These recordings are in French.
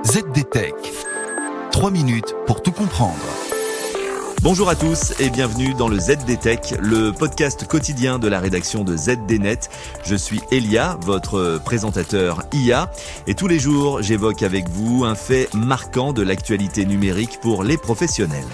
ZDTech. 3 minutes pour tout comprendre. Bonjour à tous et bienvenue dans le ZDTech, le podcast quotidien de la rédaction de ZDNet. Je suis Elia, votre présentateur IA, et tous les jours j'évoque avec vous un fait marquant de l'actualité numérique pour les professionnels.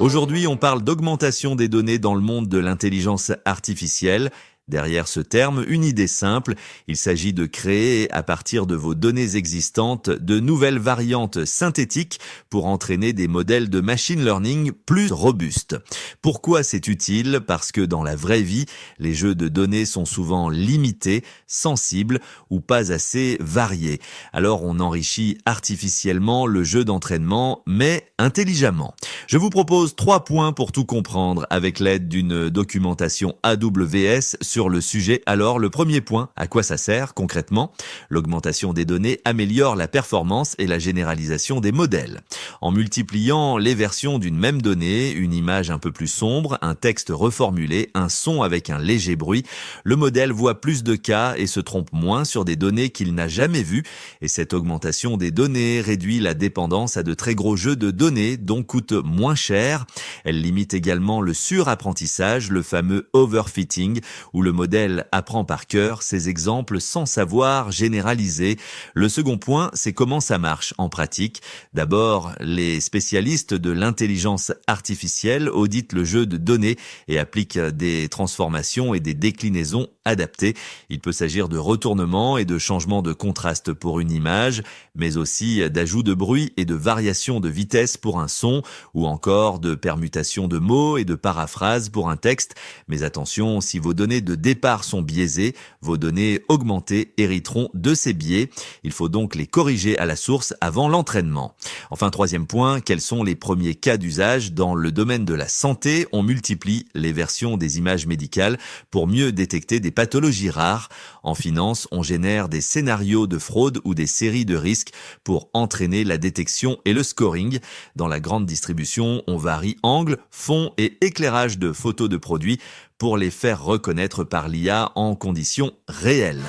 Aujourd'hui, on parle d'augmentation des données dans le monde de l'intelligence artificielle. Derrière ce terme, une idée simple, il s'agit de créer, à partir de vos données existantes, de nouvelles variantes synthétiques pour entraîner des modèles de machine learning plus robustes. Pourquoi c'est utile ? Parce que dans la vraie vie, les jeux de données sont souvent limités, sensibles ou pas assez variés. Alors on enrichit artificiellement le jeu d'entraînement, mais intelligemment. Je vous propose 3 points pour tout comprendre avec l'aide d'une documentation AWS sur le sujet. Alors, le premier point, à quoi ça sert concrètement ? L'augmentation des données améliore la performance et la généralisation des modèles. En multipliant les versions d'une même donnée, une image un peu plus sombre, un texte reformulé, un son avec un léger bruit, le modèle voit plus de cas et se trompe moins sur des données qu'il n'a jamais vues. Et cette augmentation des données réduit la dépendance à de très gros jeux de données, donc coûte moins cher. Elle limite également le surapprentissage, le fameux overfitting, où le modèle apprend par cœur ses exemples sans savoir généraliser. Le second point, c'est comment ça marche en pratique. D'abord, les spécialistes de l'intelligence artificielle auditent le jeu de données et appliquent des transformations et des déclinaisons adaptées. Il peut s'agir de retournements et de changements de contraste pour une image, mais aussi d'ajout de bruit et de variation de vitesse pour un son, ou encore de permutation de mots et de paraphrases pour un texte. Mais attention, si vos données de départ sont biaisées, vos données augmentées hériteront de ces biais. Il faut donc les corriger à la source avant l'entraînement. Enfin, troisième point, quels sont les premiers cas d'usage ? Dans le domaine de la santé, on multiplie les versions des images médicales pour mieux détecter des pathologies rares. En finance, on génère des scénarios de fraude ou des séries de risques pour entraîner la détection et le scoring. Dans la grande distribution, on varie angle, fond et éclairage de photos de produits pour les faire reconnaître par l'IA en conditions réelles.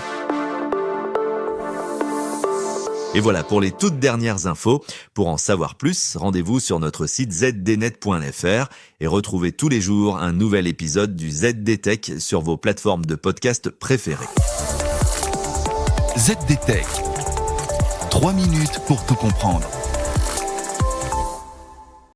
Et voilà pour les toutes dernières infos. Pour en savoir plus, rendez-vous sur notre site zdnet.fr et retrouvez tous les jours un nouvel épisode du ZDTech sur vos plateformes de podcast préférées. ZDTech. 3 minutes pour tout comprendre.